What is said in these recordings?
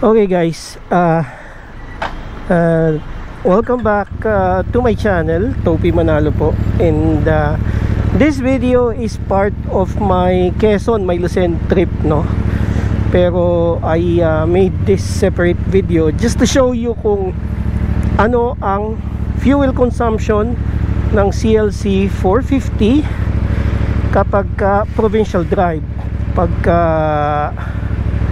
Okay guys, welcome back to my channel, Topi Manalo po. And this video is part of my Quezon, my Lucen trip, no? Pero I made this separate video just to show you kung ano ang fuel consumption ng CLC 450 kapag provincial drive, pagka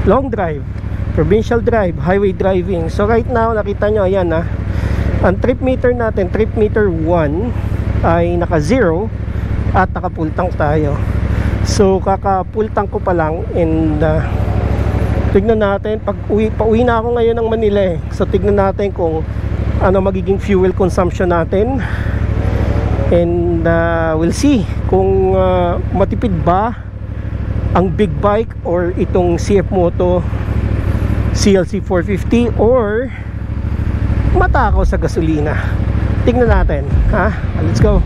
long drive, provincial drive, highway driving. So right now nakita nyo, ayan na ang trip meter natin, trip meter 1 ay naka 0 at naka full tank tayo. So kaka full tank ko pa lang. And tignan natin pag pauwi na ako ngayon ng Manila eh. So tignan natin kung ano magiging fuel consumption natin. And we'll see kung matipid ba ang big bike or itong CF Moto CLC 450 or matakaw sa gasolina. Tingnan natin, ha? Let's go.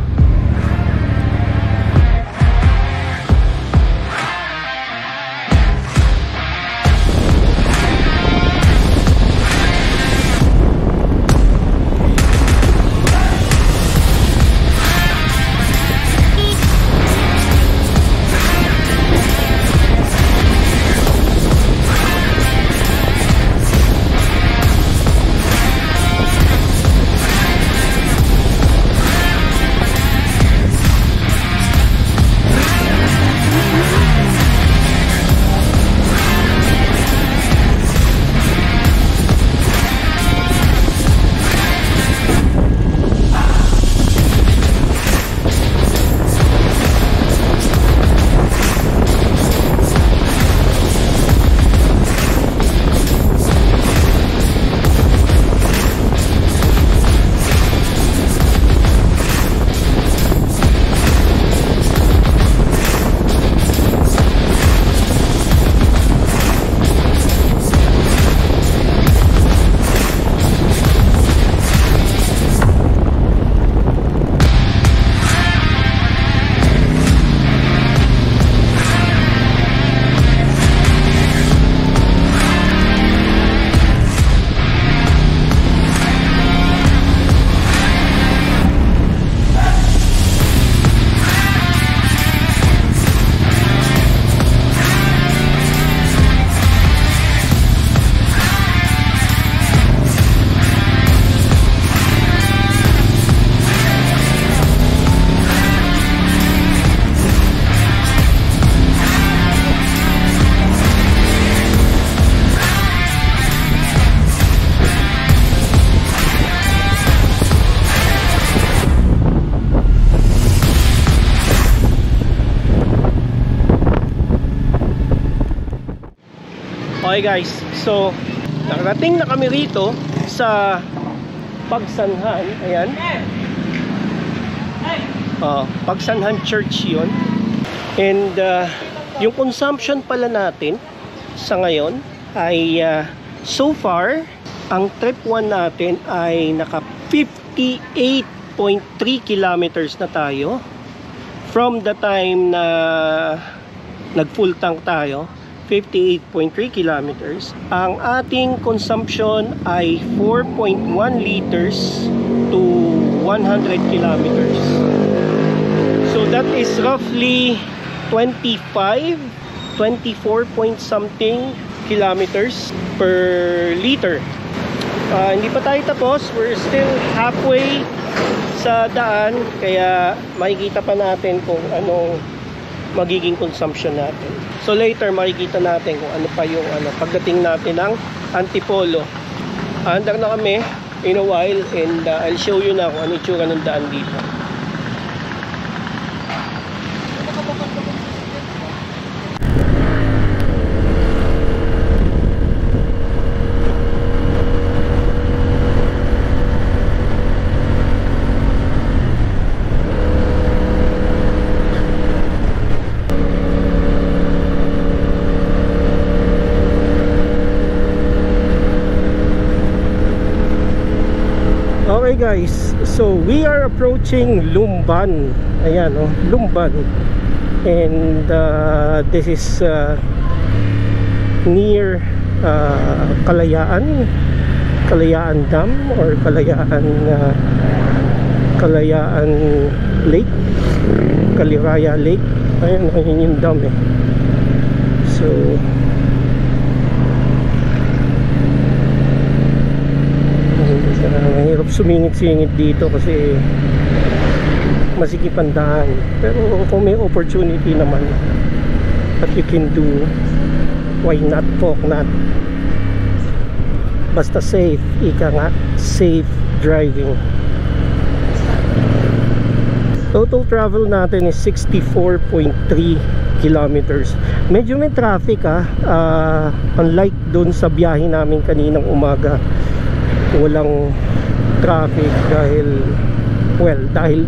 Okay guys, so nakarating na kami rito sa Pagsanhan. Ayan, Pagsanhan Church yun. And yung consumption pala natin sa ngayon ay so far ang trip 1 natin ay naka 58.3 kilometers na tayo from the time na nag full tank tayo. 58.3 kilometers. Ang ating consumption ay 4.1 liters to 100 kilometers. So that is roughly 24 point something kilometers per liter. Hindi pa tayo tapos. We're still halfway sa daan, kaya makikita pa natin kung anong magiging consumption natin. So later makikita natin kung ano pa yung pagdating natin ng Antipolo. Andar na kami in a while, and I'll show you na kung ano itsura ng daan dito. Okay guys, so we are approaching Lumban. Ayan, Lumban. And this is near Kalayaan Dam or Kalayaan Lake, Kaliraya Lake. Ayun yung dam eh. So mahirap sumingit-singit dito kasi masikip ang daan. Pero kung may opportunity naman that you can do, why not? Walk not. Basta safe, ika nga, safe driving. Total travel natin is 64.3 kilometers. Medyo may traffic unlike doon sa biyahe namin kaninang umaga. Walang traffic dahil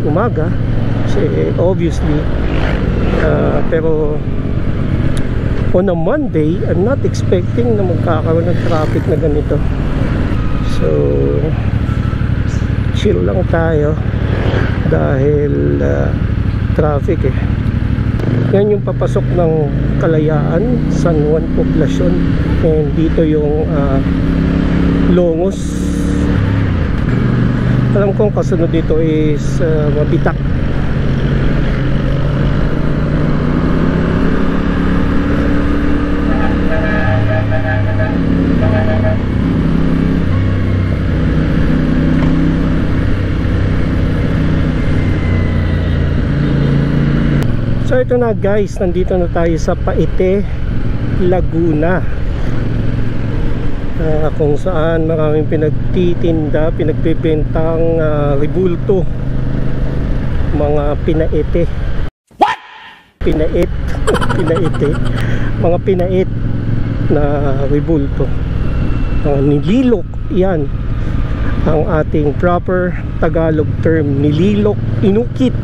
umaga kasi obviously, pero on a Monday I'm not expecting na magkakaroon ng traffic na ganito. So chill lang tayo dahil traffic eh. Yan yung papasok ng Kalayaan, San Juan Poblacion, and dito yung Longos. Alam kong kasunod dito is Mabitak. So ito na guys, nandito na tayo sa Paite, Laguna, kung saan maraming pinagtitinda, pinagpipintang ribulto, mga pinaete. What? Pinait. Pinaete. Mga pinait na ribulto, mga nililok. Yan ang ating proper Tagalog term, nililok, inukit.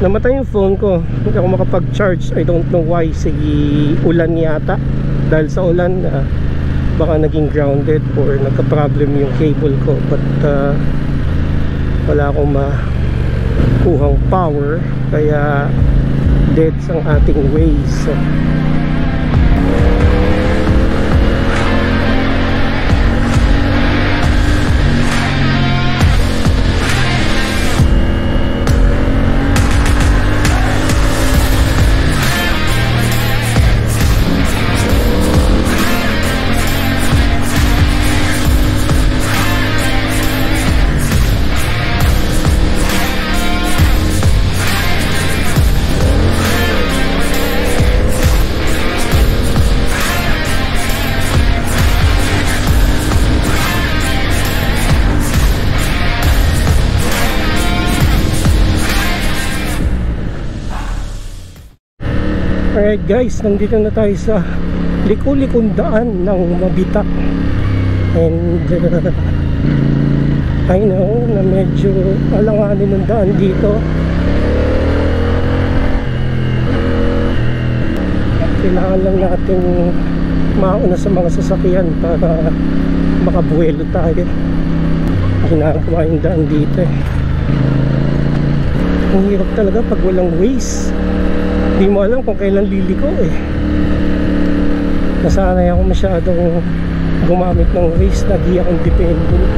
Namatay yung phone ko, hindi ako makapag-charge. I don't know why. Sige, ulan yata. Dahil sa ulan, baka naging grounded or nagka-problem yung cable ko. But wala akong makuhang power, kaya dead ang ating ways. Alright guys, nandito na tayo sa liku-likong daan ng Mabitak. And I know na medyo alanganin ng daan dito. Kailangan lang natin mauna sa mga sasakyan para makabuelo tayo. Ginagawa yung daan dito eh. Ang hirap talaga pag walang ways. Hindi mo alam kung kailan liliko eh. Nasanay ako masyadong gumamit ng ways, nag-i akong dependent.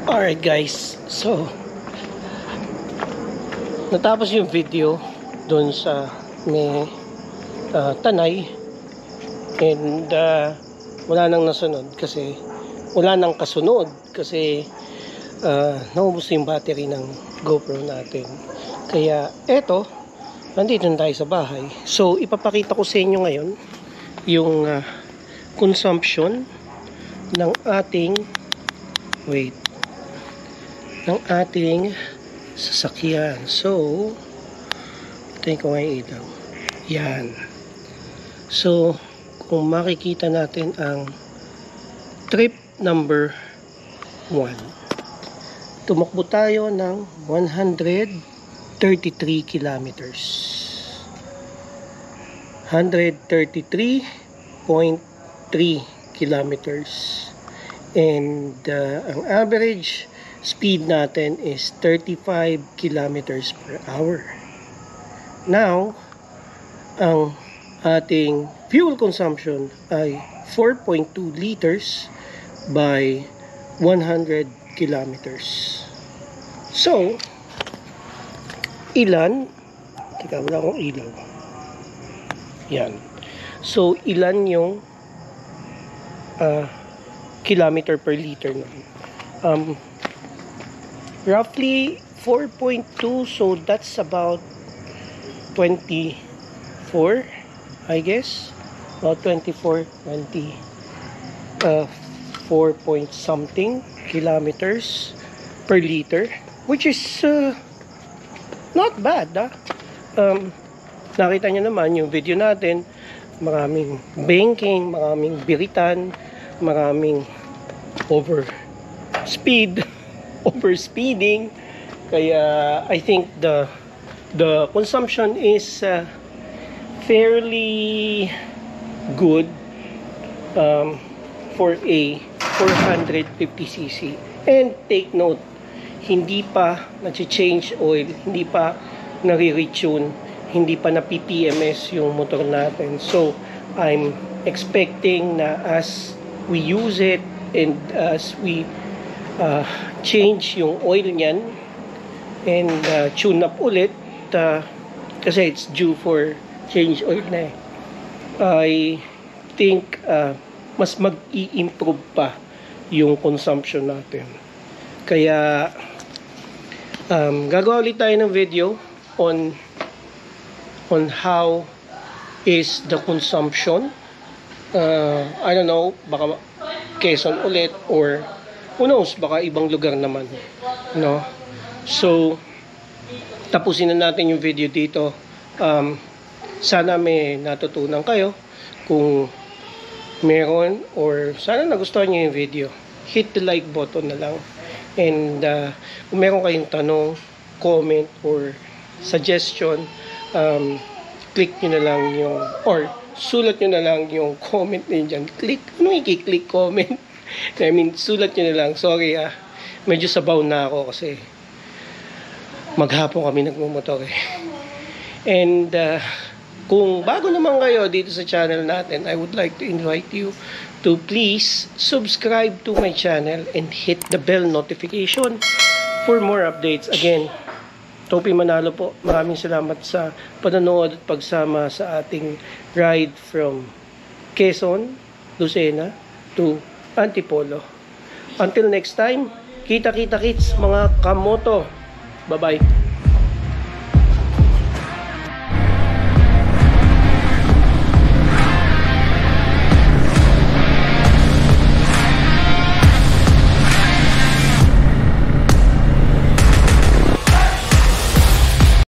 Alright guys, so natapos yung video dun sa may Tanay, and wala nang nasunod kasi wala nang kasunod kasi naubos yung battery ng GoPro natin. Kaya eto, nandito na tayo sa bahay. So ipapakita ko sa inyo ngayon yung consumption ng ating sasakyan. So ito ko ngayon ilaw. Yan. So kung makikita natin ang trip number 1, tumakbo tayo ng 133 kilometers. 133.3 kilometers. And ang average speed natin is 35 kilometers per hour. Now, ang ating fuel consumption ay 4.2 liters by 100 kilometers. So, ilan? Teka, wala akong ilaw. Yan. So, ilan yung kilometer per liter naman? Roughly 4.2, so that's about 24, I guess. About 24, 4 point something kilometers per liter, which is not bad. Nakita nyo naman yung video natin, maraming banking, maraming biritan, maraming overspeeding. Kaya I think the consumption is fairly good for a 450cc. And take note, hindi pa nag-change oil, hindi pa nare-retune, hindi pa na PPMS yung motor natin. So I'm expecting na as we use it and as we change yung oil niyan and tune up ulit, kasi it's due for change oil na I think mas mag-i-improve pa yung consumption natin. Kaya gagawa ulit tayo ng video on how is the consumption. I don't know, baka Quezon ulit or who knows, baka ibang lugar naman, no? So tapusin na natin yung video dito. Sana may natutunan kayo. Kung meron, or sana nagustuhan nyo yung video, hit the like button na lang. And kung meron kayong tanong, comment, or suggestion, click nyo na lang yung, or sulat nyo na lang yung comment nyo dyan. Click, ano i-click comment? I mean, sulat nyo na lang. Sorry, medyo sabaw na ako kasi maghapon kami nagmumotor eh. And kung bago naman kayo dito sa channel natin, I would like to invite you to please subscribe to my channel and hit the bell notification for more updates. Again, Topi Manalo po. Maraming salamat sa panonood at pagsama sa ating ride from Quezon, Lucena to Antipolo. Until next time, kita-kita kits mga kamoto. Bye-bye.